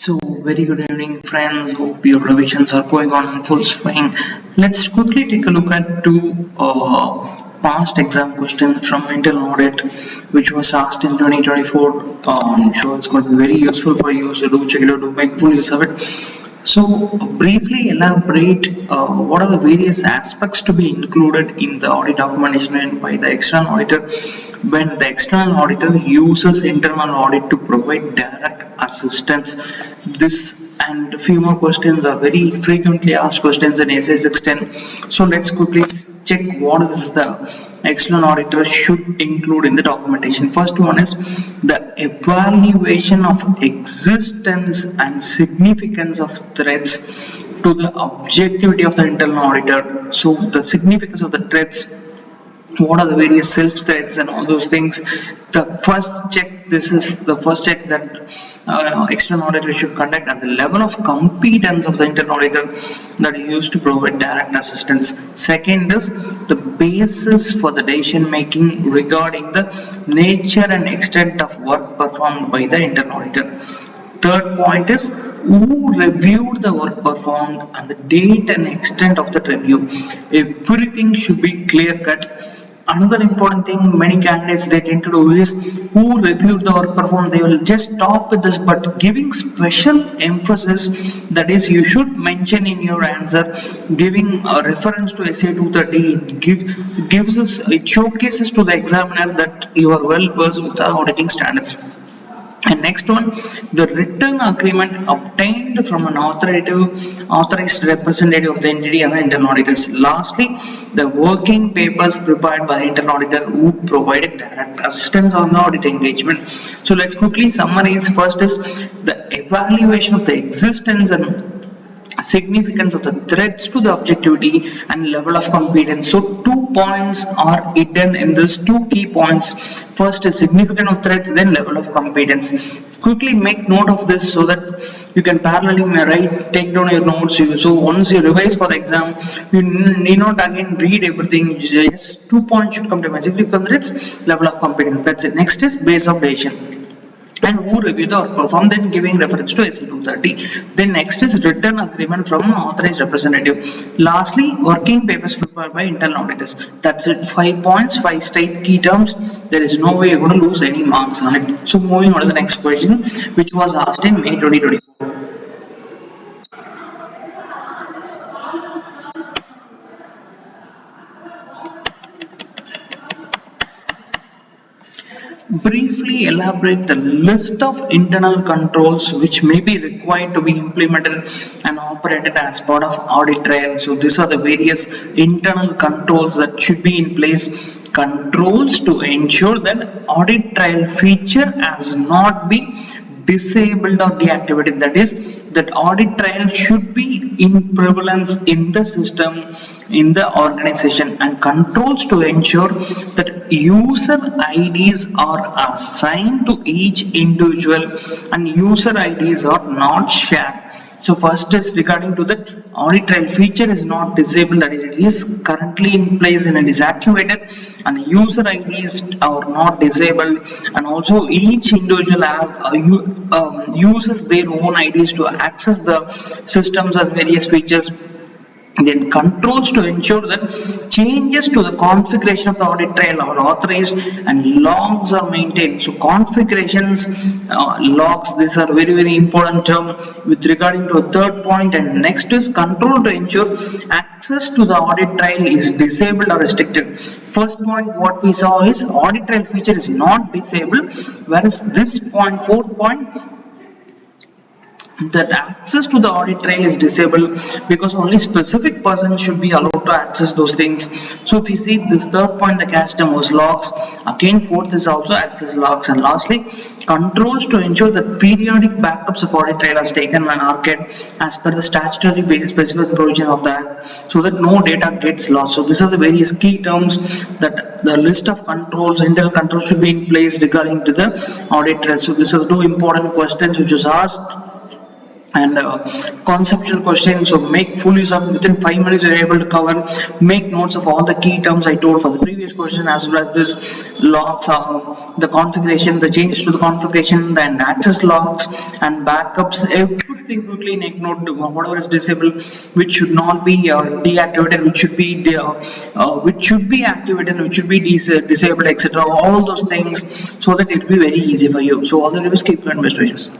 So, very good evening, friends. Hope your revisions are going on in full swing. Let's quickly take a look at two past exam questions from internal audit, which was asked in 2024. I'm sure it's going to be very useful for you. So, do check it out, do make full use of it. So, briefly elaborate what are the various aspects to be included in the audit documentation by the external auditor when the external auditor uses internal audit to provide direct assistance. This and a few more questions are very frequently asked questions in essay 610. So let's quickly check what is the external auditor should include in the documentation. First one is the evaluation of existence and significance of threats to the objectivity of the internal auditor. So the significance of the threats, what are the various self threats and all those things. The first check, this is the first check that external auditor should conduct at the level of competence of the internal auditor that is used to provide direct assistance. Second is the basis for the decision making regarding the nature and extent of work performed by the internal auditor. Third point is who reviewed the work performed and the date and extent of the review. Everything should be clear cut. Another important thing many candidates they tend to do is who reviewed the work performed. They will just stop with this, but giving special emphasis, that is you should mention in your answer, giving a reference to SA 230, it showcases to the examiner that you are well versed with the auditing standards. And next one, the written agreement obtained from an authorized representative of the entity and the internal auditors. Lastly, the working papers prepared by the internal auditor who provided direct assistance on the audit engagement. So let's quickly summarize. First is the evaluation of the existence and significance of the threats to the objectivity and level of competence. So 2 points are hidden in this, 2 key points. First is significance of threats, then level of competence. Quickly make note of this so that you can parallelly take down your notes. So once you revise for the exam, you need not again read everything. Just 2 points should come to mind: significant threats, level of competence. That's it. Next is base of decision and who reviewed the work performed, then giving reference to SC 230. Then next is written agreement from an authorized representative. Lastly, working papers prepared by internal auditors. That's it. 5 points, 5 straight key terms. There is no way you're going to lose any marks on it. So moving on to the next question, which was asked in May 2024. Briefly elaborate the list of internal controls which may be required to be implemented and operated as part of audit trail. So these are the various internal controls that should be in place. Controls to ensure that audit trail feature has not been disabled or deactivated. That is, that audit trail should be in prevalence in the system, in the organization, and controls to ensure that user IDs are assigned to each individual and user IDs are not shared. So first is regarding to that audit trail feature is not disabled, that it is currently in place and it is activated, and the user IDs are not disabled, and also each individual uses their own IDs to access the systems and various features. Then controls to ensure that changes to the configuration of the audit trail are authorized and logs are maintained. So configurations, logs, these are very important term with regarding to a third point. And next is control to ensure access to the audit trail is disabled or restricted. First point what we saw is audit trail feature is not disabled, whereas this point, fourth point, that access to the audit trail is disabled because only specific persons should be allowed to access those things. So if you see this third point, the catch term was logs. Again, fourth is also access logs. And lastly, controls to ensure that periodic backups of audit trail are taken when archived as per the statutory very specific provision of that, so that no data gets lost. So these are the various key terms that the list of controls, internal controls should be in place regarding to the audit trail. So these are the 2 important questions which was asked and conceptual questions. So make full use of within 5 minutes you're able to cover. Make notes of all the key terms I told for the previous question, as well as this logs, the configuration, the changes to the configuration, then access logs and backups. Everything quickly make note. Whatever is disabled, which should not be deactivated, which should be activated, which should be disabled, etc. All those things, so that it will be very easy for you. So all the reviews, keep your best wishes.